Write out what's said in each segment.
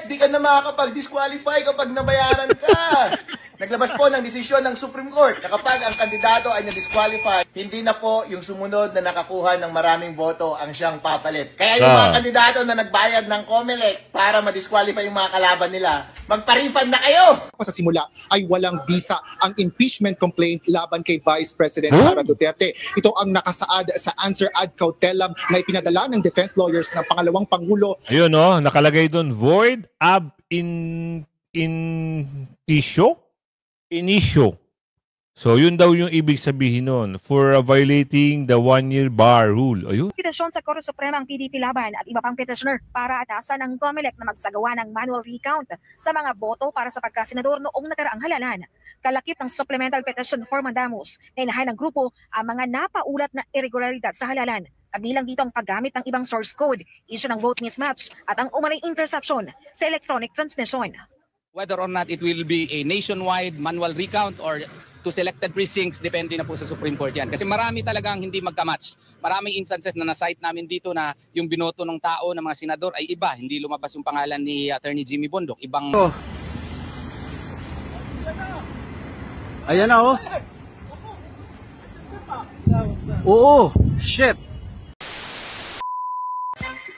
Comelec, di ka na makakapag-disqualify kapag nabayaran ka. Naglabas po ng desisyon ng Supreme Court na kapag ang kandidato ay na-disqualify, hindi na po yung sumunod na nakakuha ng maraming boto ang siyang papalit. Kaya yung mga kandidato na nagbayad ng Comelec para ma-disqualify yung mga kalaban nila, magpa-refund na kayo! Sa simula ay walang bisa ang impeachment complaint laban kay Vice President Sara Duterte. Ito ang nakasaad sa answer ad cautelam na ipinadala ng defense lawyers ng pangalawang Pangulo. Ayun, no? Nakalagay doon, void ab initio. So, yun daw yung ibig sabihin nun for violating the one-year bar rule. Ayun. Petisyon sa Korte Suprema ang PDP laban at iba pang petitioner para atasan ng Comelec na magsagawa ng manual recount sa mga boto para sa pagkasenador noong nakaraang halalan. Kalakip ng supplemental petition for mandamus na inahay ng grupo ang mga napaulat na irregularidad sa halalan. Kabilang dito ang paggamit ng ibang source code, issue ng vote mismatch at ang umanay interception sa electronic transmission. Whether or not it will be a nationwide manual recount or to selected precincts, depende na po sa Supreme Court yan. Kasi marami talagang hindi magkamatch. Maraming instances na na-cite namin dito na yung binoto ng tao ng mga senador ay iba. Hindi lumabas yung pangalan ni Attorney Jimmy Bondoc. Ibang... Ayan na oh. Oo, shit.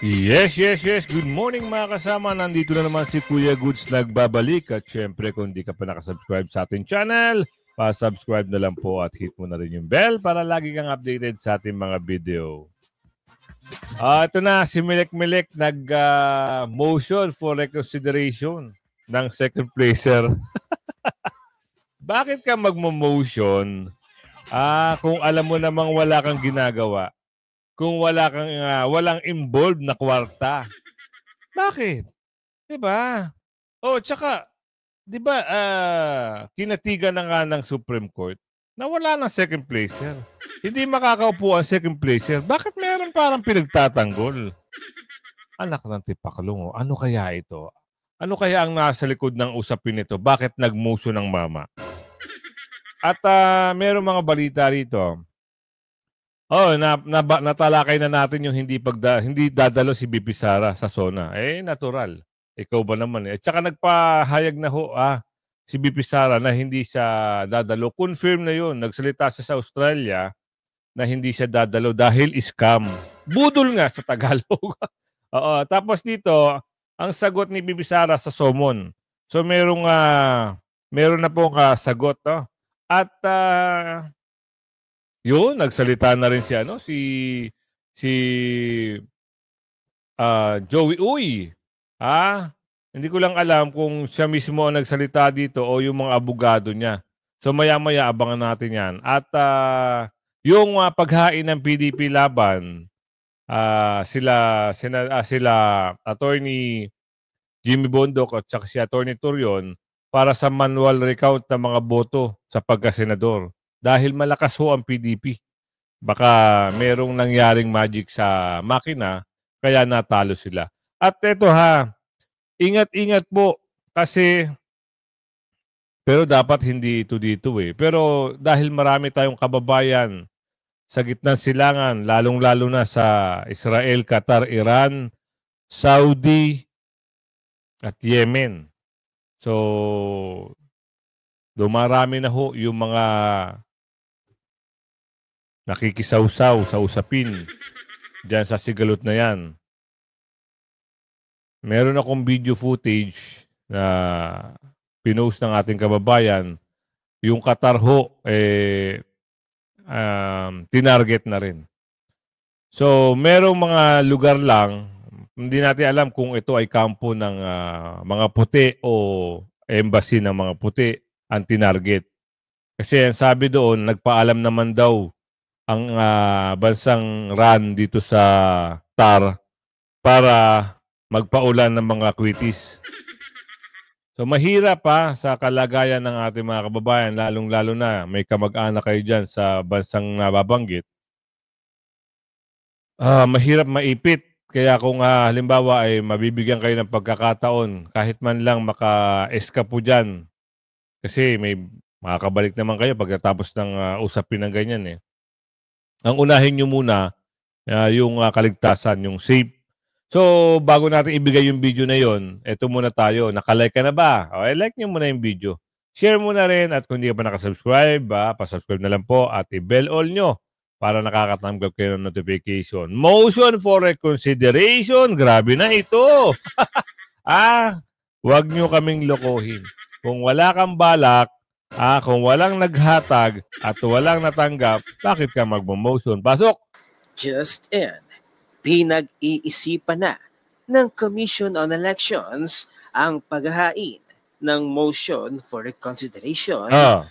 Yes. Good morning mga kasama. Nandito na naman si Kuya Goods nagbabalik. At syempre kung di ka pa nakasubscribe sa ating channel, pa-subscribe na lang po at hit mo na rin yung bell para lagi kang updated sa ating mga video. Ito na si Milek nag-motion for reconsideration ng second placer. Bakit ka magmo-motion kung alam mo namang wala kang ginagawa? Kung walang involved na kwarta. Bakit? 'Di ba? Oh, tsaka 'di ba kinatigan na nga ng Supreme Court na wala ng second placer. Hindi makakaupo ang second placer. Bakit meron parang pinagtatanggol? Anak ng tipaklong, ano kaya ito? Ano kaya ang nasa likod ng usapin nito? Bakit nag-motion ng mama? At meron mga balita rito. Oh, natalakay na natin yung hindi dadalo si BP Sara sa SONA. Natural. Ikaw ba naman eh? At saka nagpahayag na si BP Sara na hindi siya dadalo. Confirm na yun. Nagsalita siya sa Australia na hindi siya dadalo dahil scam. Budol nga sa Tagalog. Oo. Tapos dito, ang sagot ni BP Sara sa Somon. So meron na pong sagot. No? At yun, nagsalita na rin si Joey Uy. Hindi ko lang alam kung siya mismo ang nagsalita dito o yung mga abogado niya. So maya-maya abangan natin yan. At yung paghain ng PDP laban, sila Attorney Jimmy Bondoc at saka si Attorney Torion para sa manual recount ng mga boto sa pagkasenador. Dahil malakas ho ang PDP. Baka merong nangyaring magic sa makina, kaya natalo sila. At eto ingat-ingat po kasi, pero dapat hindi ito dito eh. Pero dahil marami tayong kababayan sa gitnang silangan, lalong-lalo na sa Israel, Qatar, Iran, Saudi, at Yemen. So, dumarami na ho yung mga nakikisawsaw sa usapin dyan sa sigalot na yan. Meron akong video footage na pinost ng ating kababayan. Yung Qatar ho, tinarget na rin. So, merong mga lugar lang, hindi natin alam kung ito ay kampo ng mga puti o embassy ng mga puti ang tinarget. Kasi ang sabi doon, nagpaalam naman daw ang bansang RAN dito sa TAR para magpaulan ng mga kwitis. So mahirap sa kalagayan ng ating mga kababayan, lalong-lalo na may kamag-anak kayo dyan sa bansang nababanggit. Mahirap maipit. Kaya kung halimbawa ay mabibigyan kayo ng pagkakataon, kahit man lang maka-escape po dyan. Kasi may makakabalik naman kayo pagkatapos ng usapin ng ganyan eh. Ang unahin nyo muna yung kaligtasan, yung So, bago natin ibigay yung video na yon, eto muna tayo. Nakalike ka na ba? O, like nyo muna yung video. Share mo na rin at kung hindi ka pa nakasubscribe, pasubscribe na lang po at i-bell all nyo para nakakatanggap kayo ng notification. Motion for reconsideration. Grabe na ito. Huwag nyo kaming lokohin. Kung wala kang balak, kung walang naghatag at walang natanggap, bakit ka magmo-motion? Pasok! Just in, pinag-iisipan na ng Commission on Elections ang paghahain ng motion for reconsideration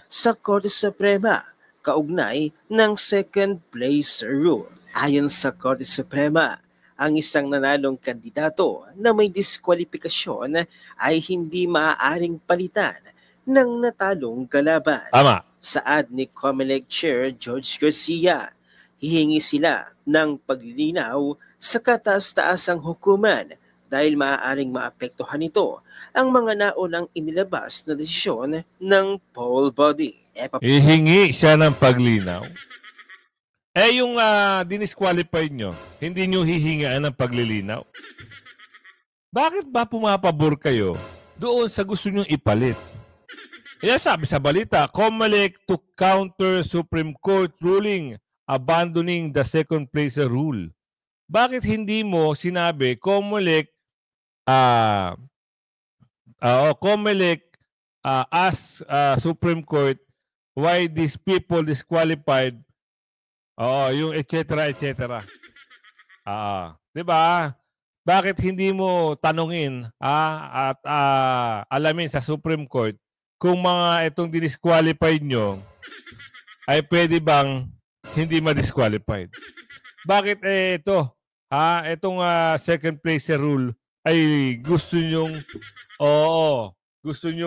sa Korte Suprema kaugnay ng second place rule. Ayon sa Korte Suprema, ang isang nanalong kandidato na may diskwalifikasyon ay hindi maaaring palitan ng natalong kalaban. Tama. Saad ni COMELEC Chair George Garcia, hihingi sila ng paglilinaw sa kataas-taasang hukuman dahil maaaring maapektuhan nito ang mga naunang inilabas na desisyon ng poll body. Hihingi siya ng paglinaw. Yung dinisqualified nyo, hindi nyo hihingaan ng paglilinaw. Bakit ba pumapabor kayo doon sa gusto nyong ipalit? Kaya sabi sa balita, COMELEC to counter Supreme Court ruling abandoning the second place rule. Bakit hindi mo sinabi COMELEC ask Supreme Court why these people disqualified, yung etc. etc. 'Di ba? Bakit hindi mo tanungin at alamin sa Supreme Court kung mga itong disqualified nyo ay pwede bang hindi ma-disqualified? Bakit itong second place rule ay gusto nyong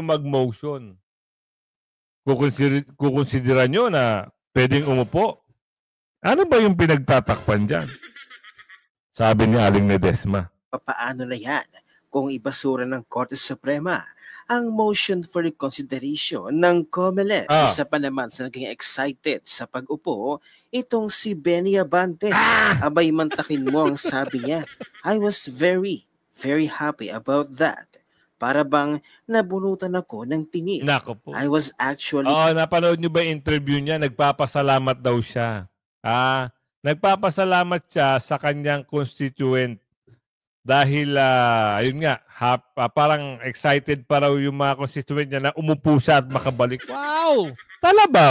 mag-motion? Kukonsidera nyo na pwedeng umupo? Ano ba yung pinagtatakpan dyan? Sabi ni Aling Ledesma. Paano na yan kung ibasura ng Korte Suprema ang motion for reconsideration ng COMELEC? Isa pa naman sa naging excited sa pag-upo, itong si Benny Abante. Abay, mantakin mo ang sabi niya. I was very, very happy about that. Para bang nabunutan ako ng tinik. Nako po. I was actually... napanood nyo ba yung interview niya? Nagpapasalamat daw siya. Nagpapasalamat siya sa kanyang constituent dahil, ayun nga, parang excited pa raw yung mga constituent niya na umupo siya at makabalik. Wow! Tala ba?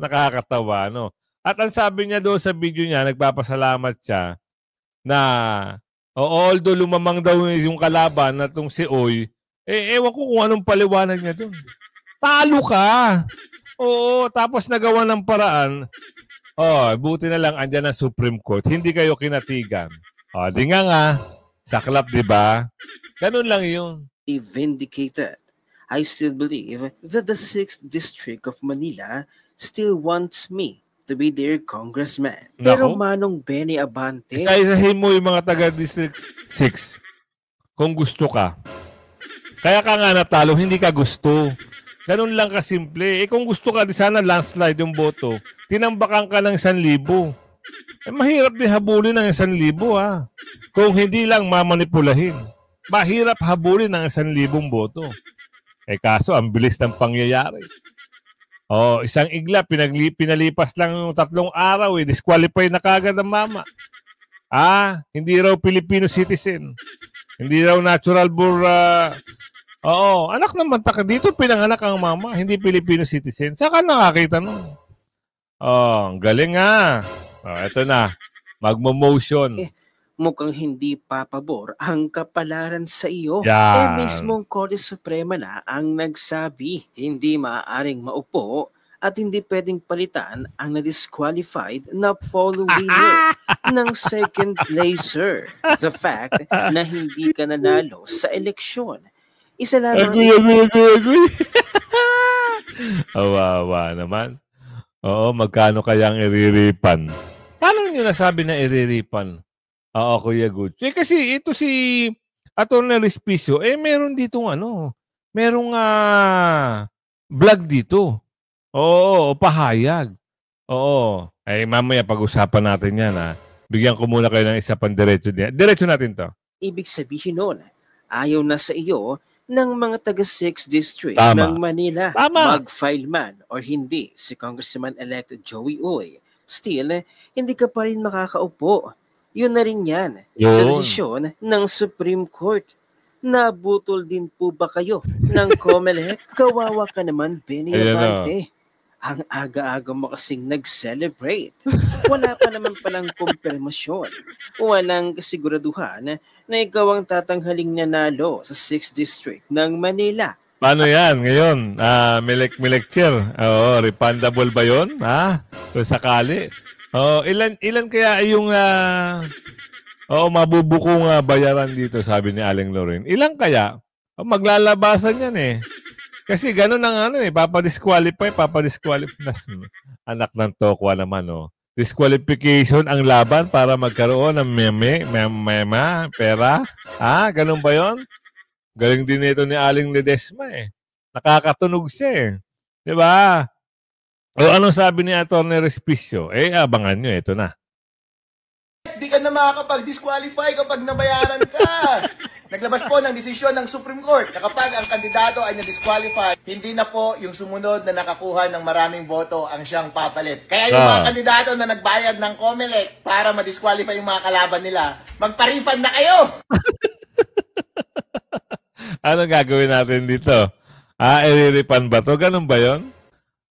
Nakakatawa, no? At ang sabi niya doon sa video niya, nagpapasalamat siya na although lumamang daw yung kalaban na itong si Oy, ewan ko kung anong paliwanag niya doon. Talo ka! Oo, tapos nagawa ng paraan. Buti na lang andyan ang Supreme Court. Hindi kayo kinatigan. Di nga. Saklap, di ba? Ganun lang yun. Vindicated. I still believe that the 6th District of Manila still wants me to be their congressman. Pero Manong Benny Abante... Isa-isahin mo yung mga taga-District 6 kung gusto ka. Kaya ka nga natalo, hindi ka gusto. Ganun lang kasimple. Kung gusto ka, di sana landslide yung boto. Tinambakan ka ng 1,000. Mahirap din habulin ng 1,000, Kung hindi lang mamanipulahin. Mahirap habulin ng 1,000 boto. Kaso, ang bilis ng pangyayari. Isang igla, pinalipas lang yung 3 araw, disqualify na kagad ang mama. Hindi raw Filipino citizen. Hindi raw natural born... anak naman taka dito, pinanganak ang mama, hindi Filipino citizen. Saan ka nakakita nun? Galing nga. Ito na, magmo-motion. Mukhang hindi papabor ang kapalaran sa iyo. Mismong Korte Suprema na ang nagsabi, hindi maaaring maupo at hindi pwedeng palitan ang na-disqualified na poll winner ng second placer. The fact na hindi ka nanalo sa eleksyon. Isa lamang... Agoy. Awawa naman. Magkano kaya ang iriripan? Paano nyo nasabi na iriripan? Kuya Good. Kasi ito si Atty. Respicio, meron ditong merong vlog dito. Pahayag. Mamaya pag-usapan natin yan, Bigyan ko muna kayo ng isa pang diretso niya. Diretso natin to. Ibig sabihin nun, ayaw na sa iyo ng mga taga 6th District Tama. ng Manila. Tama. Mag-file man or hindi si Congressman-elect Joey Uy. Still, hindi ka pa rin makakaupo. Yun na rin yan sa Yun. desisyon ng Supreme Court. Nabutol din po ba kayo ng COMELEC? Kawawa ka naman, Benny Ayan Abante. Ang aga-aga mo kasing nag-celebrate. Wala pa naman palang kumpirmasyon. Walang kasiguraduhan na ikaw ang tatanghaling nanalo sa 6th District ng Manila. Paano yan ngayon? May lecture. Refundable ba yun? Kung sakali. Ilan kaya yung mabubukong bayaran dito, sabi ni Aling Lorraine. Ilan kaya? Maglalabasan yan eh. Kasi gano'n ang papadisqualify. Anak ng tokwa naman, Disqualification ang laban para magkaroon ng pera. Ganun ba yon? Galing din ito ni Aling Ledesma eh. Nakakatunog siya eh. Diba? O anong sabi ni Atty. Respicio? Abangan nyo, ito na. Hindi ka na makakapag-disqualify kapag nabayaran ka. Naglabas po ng desisyon ng Supreme Court na kapag ang kandidato ay na-disqualify, hindi na po yung sumunod na nakakuha ng maraming boto ang siyang papalit. Kaya yung mga kandidato na nagbayad ng COMELEC para ma-disqualify yung mga kalaban nila, magpa-refund na kayo! Ano gagawin natin dito? I-refund ba to? Ganun ba yun?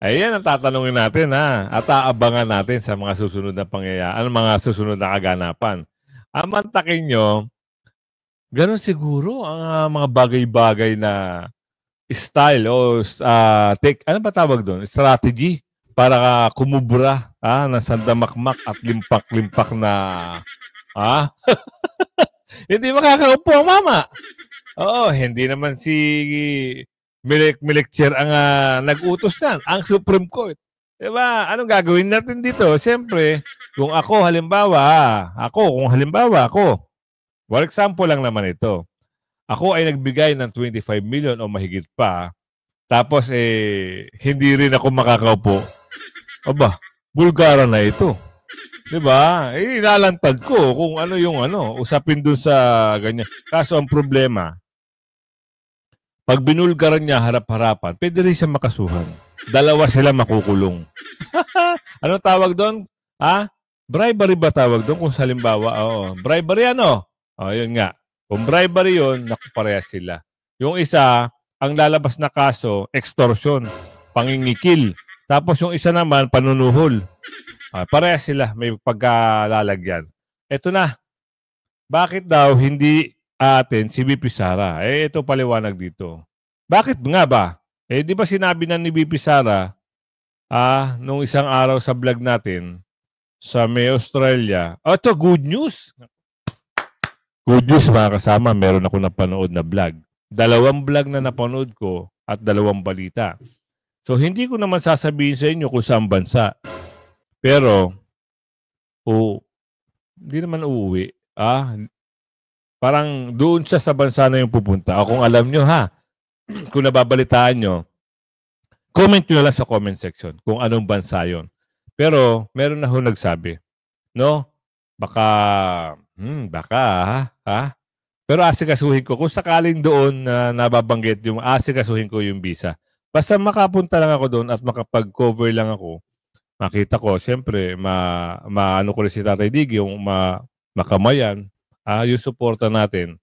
Ayan ang tatanungin natin at aabangan natin sa mga susunod na pangyayari, mga susunod na kaganapan. Amantakin nyo, ganun siguro ang mga bagay-bagay na style o ano ba tawag doon? Strategy para kumubra ng sandamakmak at limpak-limpak na hindi makakaupo ang mama. Oo, hindi naman si Milecture ang nag-utos nan, ang Supreme Court. Diba? Anong gagawin natin dito? Siyempre, kung halimbawa ako, for example lang naman ito, ako ay nagbigay ng 25 million o mahigit pa, tapos hindi rin ako makakaupo. Aba, bulgara na ito. Diba? Ilalantad ko kung ano yung usapin dun sa ganyan. Kaso ang problema, pag binulgaran niya harap-harapan, pwede rin siya makasuhan. Dalawa sila makukulong. Ano tawag doon? Bribery ba tawag doon? Kung halimbawa, bribery yun nga. Kung bribery yun, nakuparehas sila. Yung isa, ang lalabas na kaso, extortion, pangingikil. Tapos yung isa naman, panunuhol. Parehas sila, may pagkalalagyan. Ito na. Bakit daw hindi atin si BP Sara? Ito paliwanag dito. Bakit nga ba? Di ba sinabi na ni BP Sara nung isang araw sa vlog natin sa May Australia, ito good news. Good news mga kasama, meron ako napanood na vlog. 2 vlog na napanood ko at 2 balita. So hindi ko naman sasabihin sa inyo kung saan bansa. Pero hindi naman uuwi. Parang doon siya sa bansa na yung pupunta. Kung alam nyo kung nababalitaan nyo, comment nyo lang sa comment section kung anong bansa yon. Pero meron na nagsabi, baka Pero asikasuhin ko. Kung sakaling doon na nababanggit yung asikasuhin ko yung visa. Basta makapunta lang ako doon at makapag-cover lang ako. Makita ko, siyempre, maano ko rin si Tatay Diggy, yung makamayan, yung suporta natin.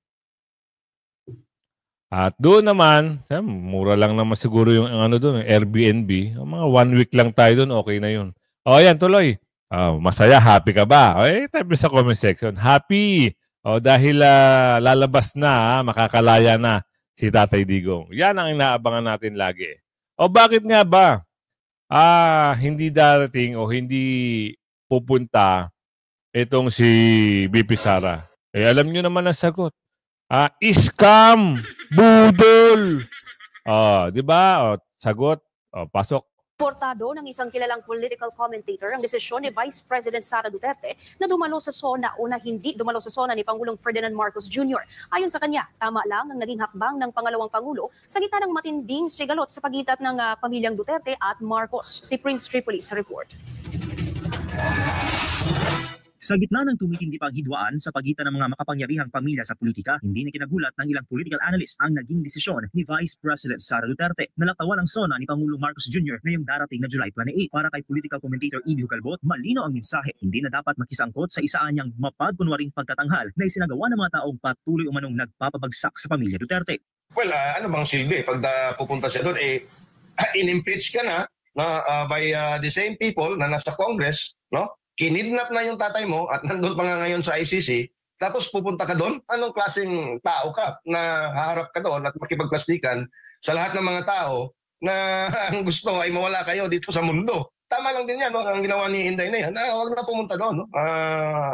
At doon naman, mura lang naman siguro yung doon, Airbnb. Mga 1 week lang tayo doon, okay na yun. Ayan, tuloy. Masaya, happy ka ba? Type sa comment section. Happy! Dahil lalabas na, makakalaya na si Tatay Digong. Yan ang inaabangan natin lagi. Bakit nga ba hindi darating o hindi pupunta itong si BP Sara? Alam nyo naman ang sagot. Scam! Budol! Di ba? Sagot. Pasok. Portado ng isang kilalang political commentator ang desisyon ni Vice President Sara Duterte na dumalo sa SONA o na hindi dumalo sa SONA ni Pangulong Ferdinand Marcos Jr. Ayon sa kanya, tama lang ang naging hakbang ng pangalawang Pangulo sa gitna ng matinding sigalot sa pagitan ng pamilyang Duterte at Marcos. Si Prince Tripoli sa report. Sa gitna ng tumitindi pang hidwaan sa pagitan ng mga makapangyarihang pamilya sa politika, hindi na kinagulat ng ilang political analyst ang naging desisyon ni Vice President Sara Duterte na latawan ang SONA ni Pangulong Marcos Jr. ngayong darating na July 28. Para kay political commentator Ibi Hugalbot, malinaw ang mensahe. Hindi na dapat makisangkot sa isaanyang mapagkunwaring pagtatanghal na isinagawa ng mga taong patuloy umanong nagpapabagsak sa pamilya Duterte. Well, ano bang silbi? Pag pupunta siya doon, in-impeach ka na by the same people na nasa Congress, no? Kinidnap na yung tatay mo at nandun pa nga ngayon sa ICC, tapos pupunta ka doon? Anong klaseng tao ka na haharap ka doon at makipagplastikan sa lahat ng mga tao na ang gusto ay mawala kayo dito sa mundo? Tama lang din yan, no? Ang ginawa ni Inday na yan. Huwag na pumunta doon. No?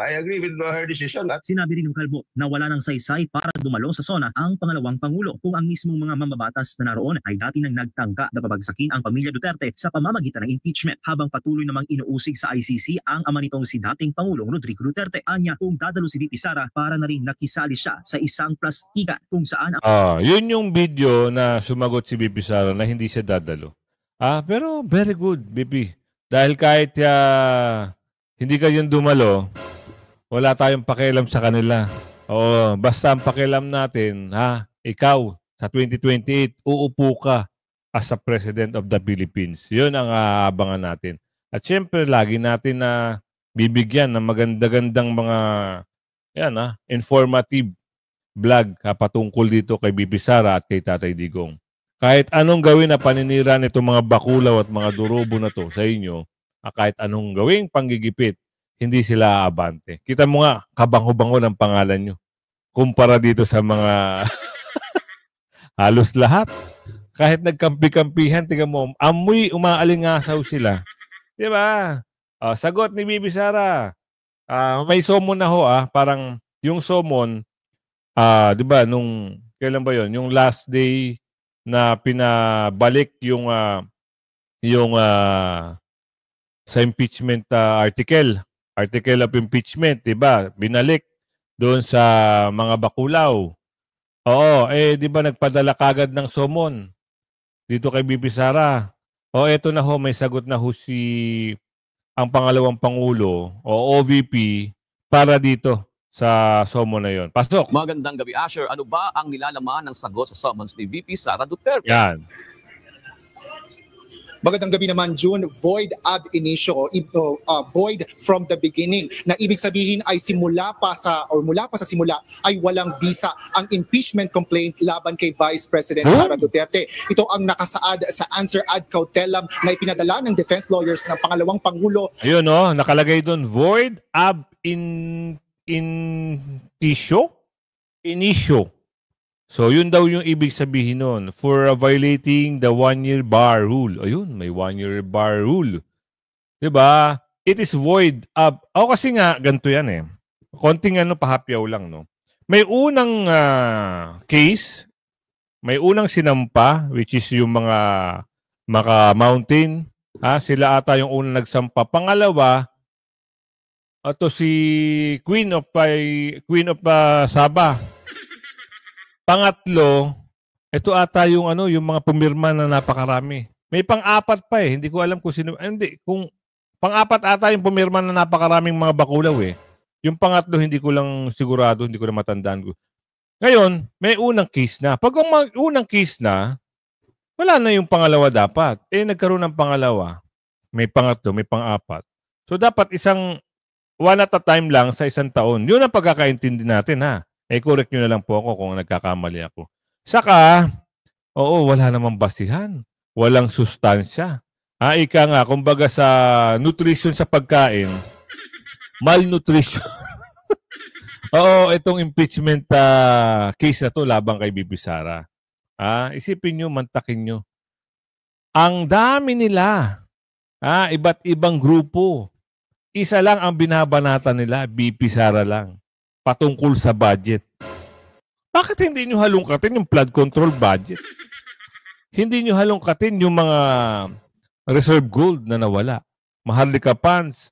I agree with her decision. Sinabi rin ng Kalbo na wala ng saysay para dumalo sa SONA ang pangalawang Pangulo kung ang mismong mga mambabatas na naroon ay dati nang nagtangka na pabagsakin ang pamilya Duterte sa pamamagitan ng impeachment habang patuloy namang inuusig sa ICC ang ama nitong si dating Pangulong Rodrigo Duterte. Anya kung dadalo si VP Sara para na rin nakisali siya sa isang plastikan kung saan yun yung video na sumagot si VP Sara na hindi siya dadalo. Pero very good, VP. Dahil kahit hindi kayo dumalo, wala tayong pakialam sa kanila. Oo, basta ang pakialam natin, ikaw, sa 2028, uupo ka as a President of the Philippines. Yun ang aabangan natin. At syempre, lagi natin na bibigyan ng maganda-gandang mga informative vlog patungkol dito kay VP Sara at kay Tatay Digong. Kahit anong gawin na paninira nitong mga bakulaw at mga durobo na to sa inyo, kahit anong gawing panggigipit, hindi sila aabante. Kita mo nga, kabango-bango ng pangalan nyo. Kumpara dito sa mga halos lahat. Kahit nagkampi-kampihan, tingnan mo, amoy umaalingasaw sila. Diba? Sagot ni Bibi Sara. May summon na ho, parang yung summon, diba, nung, kailan ba yon? Yung last day, na pinabalik yung sa impeachment article of impeachment, 'di ba? Binalik doon sa mga bakulaw. Oo, 'di ba nagpadala kagad ng summon dito kay VP Sara. Eto na ho, may sagot na ho ang pangalawang pangulo o OVP para dito sa summon na yon. Pasok. Magandang gabi, Asher. Ano ba ang nilalaman ng sagot sa summons ni VP Sara Duterte? Yan. Magandang gabi naman, June. Void ab initio, void from the beginning. Na ibig sabihin ay mula pa sa simula ay walang bisa ang impeachment complaint laban kay Vice President Sara Duterte. Ito ang nakasaad sa answer ad cautelam na ipinadala ng defense lawyers ng pangalawang Pangulo. Ayun, nakalagay doon, void ab initio. So, yun daw yung ibig sabihin nun. For violating the 1-year bar rule. Ayun, may 1-year bar rule. Diba? It is void ab. Kasi nga, ganito yan konting pahapyaw lang, no? May unang case, may unang sinampa, which is yung mga Mountain. Sila ata yung unang nagsampa. Pangalawa, ito si Queen of Sabah. Pangatlo, ito ata yung yung mga pumirma na napakarami. May pang-apat pa hindi ko alam kung sino. Kung pang-apat ata yung pumirma na napakaraming mga bakulaw Yung pangatlo hindi ko lang sigurado, hindi ko na matandaan ko. Ngayon, may unang case na. Pag unang case na, wala na yung pangalawa dapat. Nagkaroon ng pangalawa. May pangatlo, may pang-apat. So dapat isang one at a time lang sa isang taon. Yun ang pagkakaintindi natin correct nyo na lang po ako kung nagkakamali ako. Saka, wala namang basihan. Walang sustansya. Ika nga, kumbaga sa nutrition sa pagkain, malnutrition. Itong impeachment case na to labang kay VP Sara. Isipin nyo, mantakin nyo. Ang dami nila. Iba't ibang grupo. Isa lang ang binabanatan nila, VP Sara lang. Patungkol sa budget. Bakit hindi nyo halungkatin yung flood control budget? Hindi nyo halungkatin yung mga reserve gold na nawala. Maharlika funds,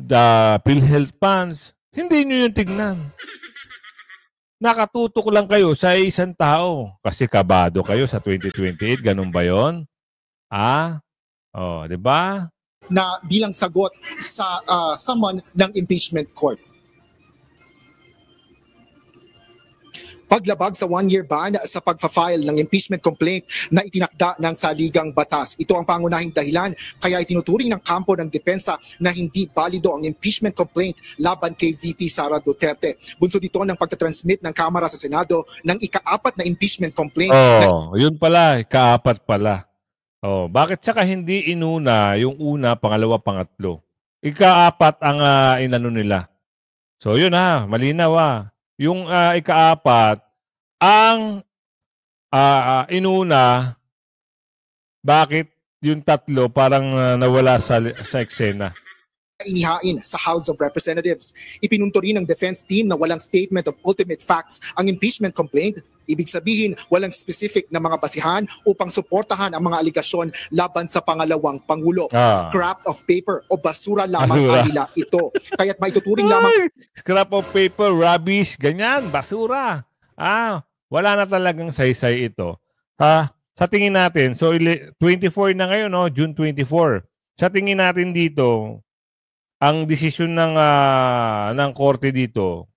the PhilHealth funds. Hindi nyo yung tignan. Nakatutok lang kayo sa isang tao. Kasi kabado kayo sa 2028. Ganun ba yun? Diba? na bilang sagot sa summon ng impeachment court. Paglabag sa 1-year ban sa pagfa-file ng impeachment complaint na itinakda ng saligang batas. Ito ang pangunahing dahilan kaya itinuturing ng kampo ng depensa na hindi balido ang impeachment complaint laban kay VP Sara Duterte. Bunso dito ng pagtatransmit ng Kamara sa Senado ng ika-4 na impeachment complaint. Yun pala, ika-4 pala. Bakit saka hindi inuna yung una, pangalawa, pangatlo? Ika-4 ang inano nila. So yun malinaw Yung ika-4 ang inuna, bakit yung tatlo parang nawala sa eksena? Inihain sa House of Representatives. Ipinunto rin ng defense team na walang statement of ultimate facts ang impeachment complaint. Ibig sabihin, walang specific na mga basihan upang suportahan ang mga aligasyon laban sa pangalawang Pangulo. Scrap of paper o basura lamang ang nila ito. Kaya't maituturing lamang... Scrap of paper, rubbish, ganyan, basura. Wala na talagang saysay ito. Sa tingin natin, so 24 na ngayon, June 24. Sa tingin natin dito, ang desisyon ng korte dito,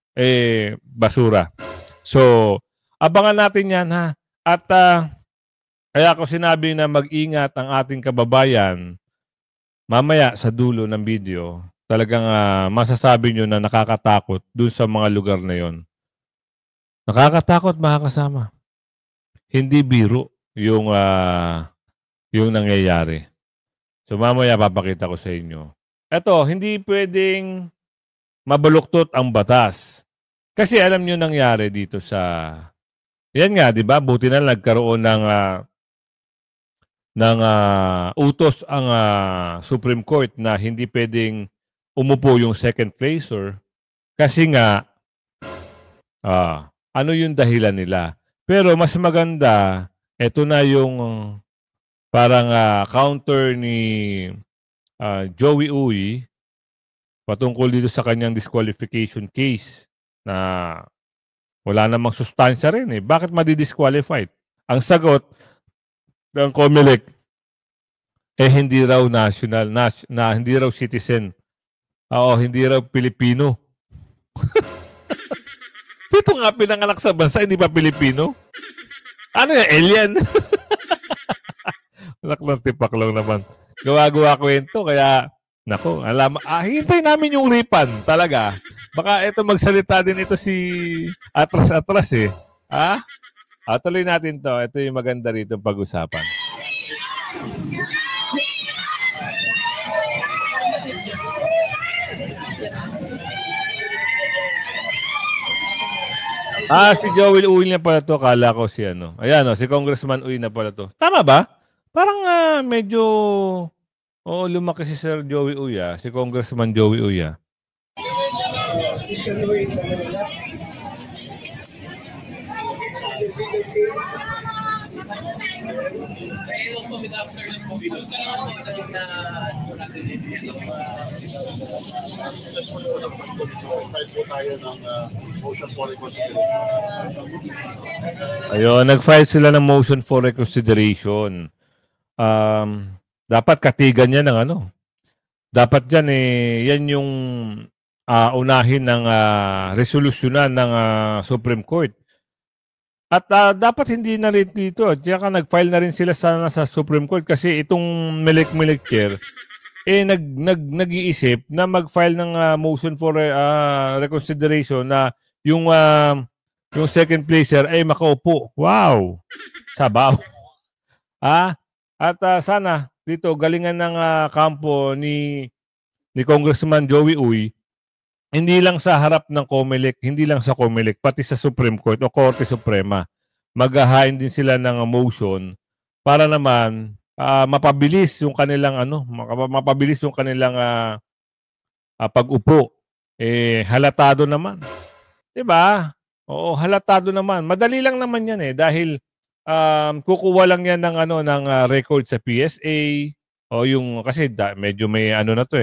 basura. So, abangan natin yan At kaya ako sinabi na mag-ingat ang ating kababayan, mamaya sa dulo ng video, talagang masasabi nyo na nakakatakot dun sa mga lugar na yon. Nakakatakot mga kasama. Hindi biro yung nangyayari. So mamaya papakita ko sa inyo. Eto, hindi pwedeng mabaluktot ang batas. Kasi alam nyo nangyari dito sa... Yan nga, di ba? Buti na nagkaroon ng utos ang Supreme Court na hindi pwedeng umupo yung second placer kasi nga ano yung dahilan nila. Pero mas maganda, ito na yung parang counter ni Joey Uy patungkol dito sa kanyang disqualification case na wala namang sustansya rin Bakit madi-disqualified? Ang sagot ng COMELEC hindi raw national, hindi raw citizen. Hindi raw Pilipino. Dito nga pinanganak sa bansa, hindi pa Pilipino. Ano yan? Alien? Naklang tipak lang naman. Gawa-gawa kwento, kaya nako, hintay namin yung ripan talaga. Baka ito magsalita din ito si Atras-Atras tuloy natin to. Ito yung maganda rito pag-usapan. Si Joel Uy na pala to. Kala ko si Ayan si Congressman Uy na pala to. Tama ba? Parang medyo lumaki si Sir Joey Uy si Congressman Joey Uy Ayun, nag-file sila ng motion for reconsideration. Dapat katigan niya ng dapat dyan yan yung unahin ng resolusyonan ng Supreme Court. At dapat hindi na rin dito. Tsaka nag-file na rin sila sana sa Supreme Court kasi itong Melek Chair nag-iisip na mag-file ng motion for reconsideration na yung second placer ay makaupo. Wow! Sabaw. At sana dito galingan ng kampo ni Congressman Joey Uy, hindi lang sa harap ng COMELEC, hindi lang sa COMELEC, pati sa Supreme Court o Korte Suprema, maghahain din sila ng motion para naman mapabilis yung kanilang pag-upo. Halatado naman. 'Di ba? Oo, halatado naman. Madali lang naman 'yan dahil kukuha lang 'yan ng record sa PSA o yung kasi medyo may na to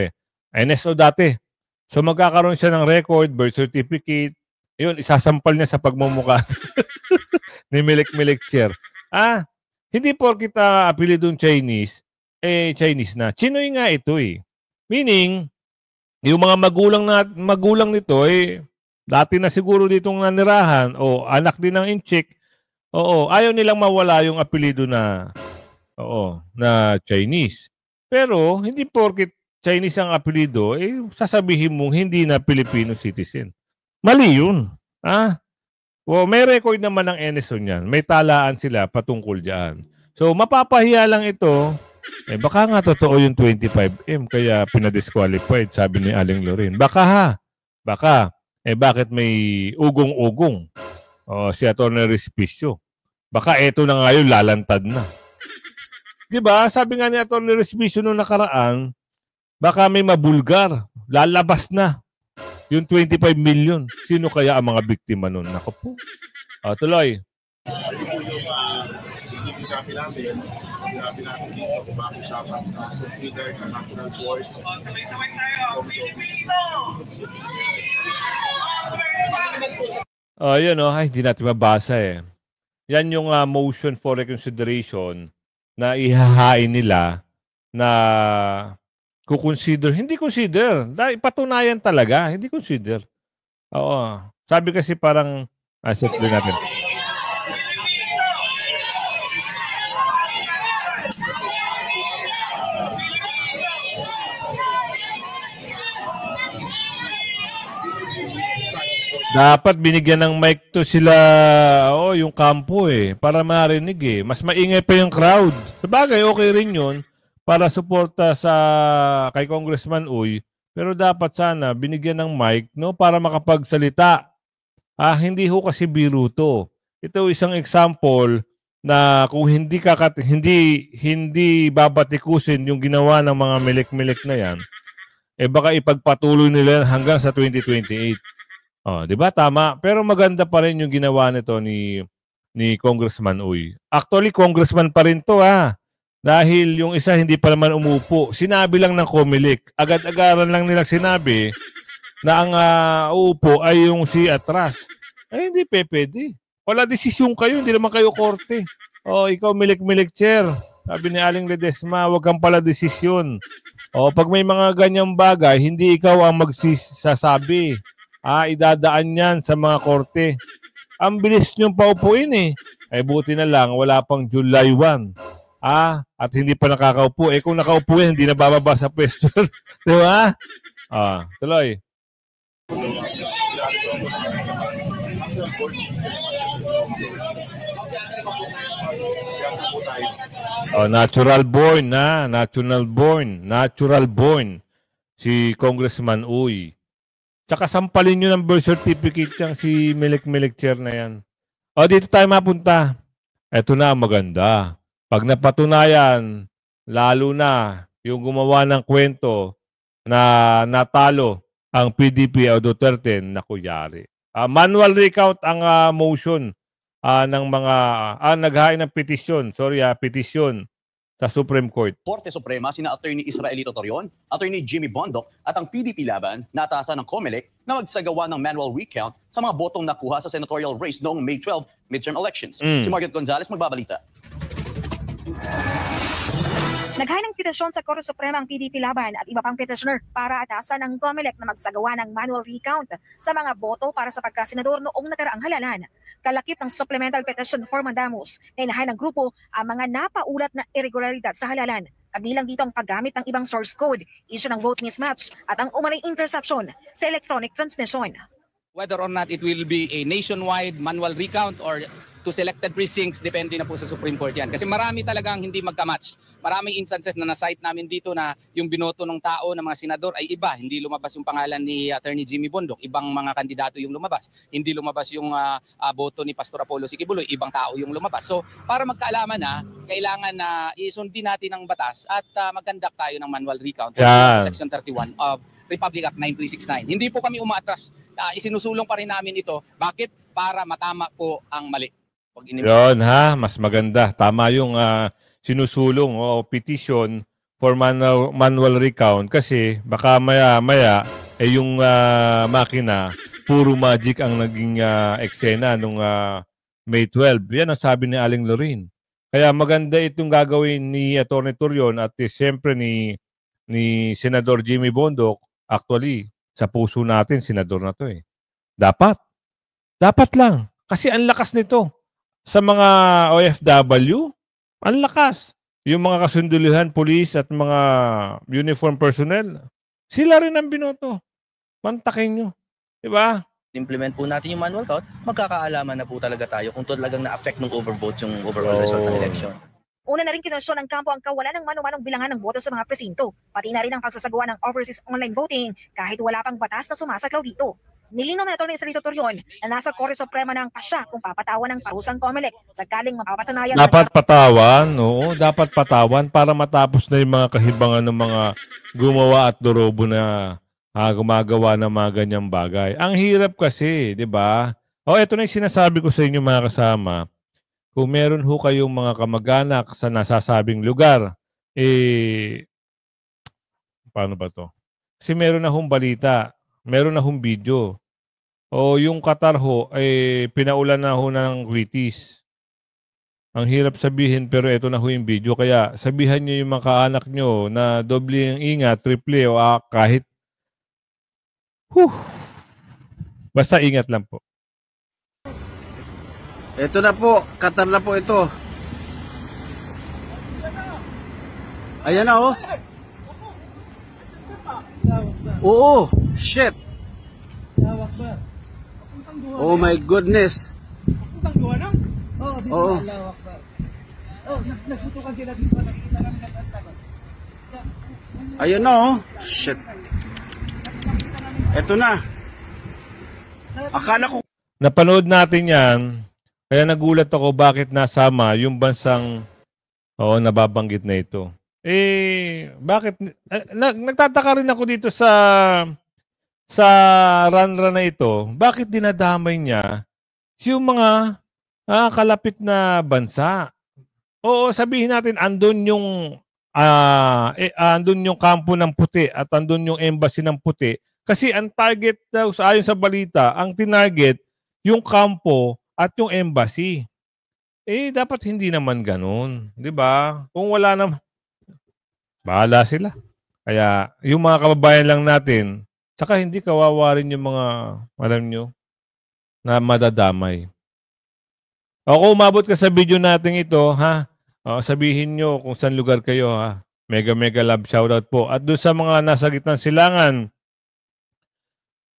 NSO dati. So magkakaroon siya ng record, birth certificate. Yun, isasampal niya sa pagmumukha ni Melek Chair. Hindi porkit apelidong Chinese, Chinese na. Chinoy nga ito eh. Meaning, yung mga magulang nito dati na siguro ditong nanirahan o anak din ng inchik. Oo, ayaw nilang mawala yung apelyido na Chinese. Pero hindi porket Chinese ang apelyido, sasabihin mong hindi na Filipino citizen. Mali yun. May record naman ng NSO niyan. May talaan sila patungkol diyan. So mapapahiya lang ito. Baka nga totoo yung 25M kaya pinadisqualified, sabi ni Aling Lorin. Baka. Bakit may ugong-ugong? Si Atty. Respicio. Baka eto na nga yun, lalantad na. Diba? Sabi nga ni Atty. Respicio noong nakaraan, baka may mabulgar. Lalabas na yung 25 million. Sino kaya ang mga biktima nun? Naku po. Tuloy. Isipin namin dito kung bakit dapat consider na national board. Yun hindi natin mabasa Yan yung motion for reconsideration na ihahain nila na hindi consider. Dahil patunayan talaga, hindi consider. Oo. Sabi kasi parang, set din natin. Dapat binigyan ng mic to sila, yung kampo para marinig Mas maingay pa yung crowd. Sabagay, okay rin yun para suporta kay Congressman Uy. Pero dapat sana binigyan ng mic para makapagsalita. Hindi ho kasi biro to. Ito isang example na kung hindi babatikusin yung ginawa ng mga milik-milik na yan, baka ipagpatuloy nila hanggang sa 2028. Di ba? Tama. Pero maganda pa rin yung ginawa nito ni Congressman Uy. Actually, congressman pa rin to Dahil yung isa hindi pa naman umupo. Sinabi lang ng COMELEC. Agad-agaran lang nilang sinabi na ang uupo ay yung si atras. Hindi pwede. Wala desisyon kayo. Hindi naman kayo korte. Ikaw milik-milik chair. Sabi ni Aling Ledesma, huwag kang pala desisyon. Pag may mga ganyang bagay, hindi ikaw ang magsasabi. Idadaan yan sa mga korte. Ang bilis niyong paupuin buti na lang, wala pang July 1. At hindi pa nakakaupo. Kung nakaupo hindi na bababa sa pwesto. Di ba? Tuloy. Natural born. Si Congressman Uy. Tsaka sampalin nyo ng birth certificate yung si milik-milik chair na yan. Dito tayo mapunta. Ito na maganda. Pag napatunayan, lalo na yung gumawa ng kwento na natalo ang PDP o Duterte, nakuyari. Manual recount ang motion ng mga naghain ng petisyon. Petisyon sa Supreme Court. Korte Suprema sina Attorney Israelito Torion, Attorney Jimmy Bondoc at ang PDP laban na atasan ng COMELEC na magsagawa ng manual recount sa mga botong nakuha sa senatorial race noong May 12 midterm elections. Si Margaret Gonzalez magbabalita. Naghain ng petisyon sa Korte Suprema ang PDP laban at iba pang petitioner para atasan ng COMELEC na magsagawa ng manual recount sa mga boto para sa pagkasenador noong nakaraang halalan. Kalakip ng supplemental petition for mandamus na inahay ng grupo ang mga napaulat na irregularidad sa halalan. Kabilang dito ang paggamit ng ibang source code, issue ng vote mismatch at ang umanay interception sa electronic transmission. Whether or not it will be a nationwide manual recount or to selected precincts, depende na po sa Supreme Court yan. Kasi marami talagang hindi magkamatch. Maraming instances na na-cite namin dito na yung binoto ng tao ng mga senador ay iba. Hindi lumabas yung pangalan ni Attorney Jimmy Bondoc. Ibang mga kandidato yung lumabas. Hindi lumabas yung boto ni Pastor Apollo Sikibuloy. Ibang tao yung lumabas. So, para magkaalaman na, kailangan na isundin natin ang batas at mag-conduct tayo ng manual recount. Section 31 of Republic Act 9369. Hindi po kami umaatras. Isinusulong pa rin namin ito. Bakit? Para matama po ang mali. Yun mas maganda. Tama yung sinusulong o petition for manual recount kasi baka maya-maya yung makina puro magic ang naging eksena nung May 12. Yan ang sabi ni Aling Lorin. Kaya maganda itong gagawin ni Atty. Torion at siyempre ni Senador Jimmy Bondoc. Actually, sa puso natin, senador na to eh. Dapat lang. Kasi ang lakas nito. Sa mga OFW, ang lakas. Yung mga kasundulihan, police at mga uniform personnel, sila rin ang binoto. Mantakin nyo. Diba? Implement po natin yung manual count, magkakaalaman na po talaga tayo kung talagang na-affect ng overvote yung overall result ng election. Una na rin kinonsyon ng kampo ang kawalan ng mano-manong bilangan ng boto sa mga presinto, pati na rin ang pagsasagawa ng overseas online voting kahit wala pang batas na sumasaklaw dito. Nilinaw na ito ni Senator Torion na nasa Korte Suprema ng pasya kung papatawan ng parusang COMELEC sakaling mapapatunayan. Dapat patawan, oo. Dapat patawan para matapos na yung mga kahibangan ng mga gumawa at dorobo na gumagawa ng mga ganyang bagay. Ang hirap kasi, di ba? Ito na yung sinasabi ko sa inyo mga kasama. Kung meron ho kayong mga kamag-anak sa nasasabing lugar, paano ba to? Kasi meron na hong balita, meron na hong video. O yung Qatar ho, pinaulan na ho ng kritis. Ang hirap sabihin pero ito na ho yung video. Kaya sabihan nyo yung mga kaanak nyo na doble ang ingat, triple o kahit basta ingat lang po. Ito na po, Qatar na po ito. Ayan na oh. Oo, shit. Oh my goodness. Oo. Ayan na oh. Shit. Ito na. Akala ko napanood natin yan. Kaya nagulat ako bakit nasama yung bansang nababanggit na ito. Bakit? Nagtataka rin ako dito sa run-run na ito. Bakit dinadamay niya yung mga kalapit na bansa? Oo, sabihin natin, andun yung kampo ng puti at andun yung embassy ng puti. Kasi ang target daw, ayon sa balita, ang tinarget yung kampo at yung embassy. Dapat hindi naman ganun. Di ba? Kung wala naman, bahala sila. Kaya, yung mga kababayan lang natin, saka hindi kawawa rin yung mga, alam nyo, na madadamay. O kung umabot ka sa video natin ito, sabihin nyo kung saan lugar kayo, ha? Mega love shoutout po. At doon sa mga nasa gitnang silangan,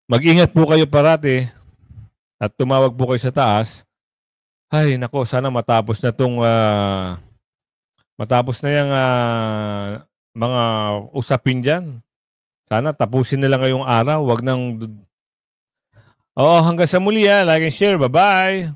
mag-ingat po kayo parati. At tumawag po kayo sa taas. Ay, nako, sana matapos na itong yung mga usapin dyan. Sana tapusin na lang ngayong araw. Wag nang hanggang sa muli, like and share. Bye-bye!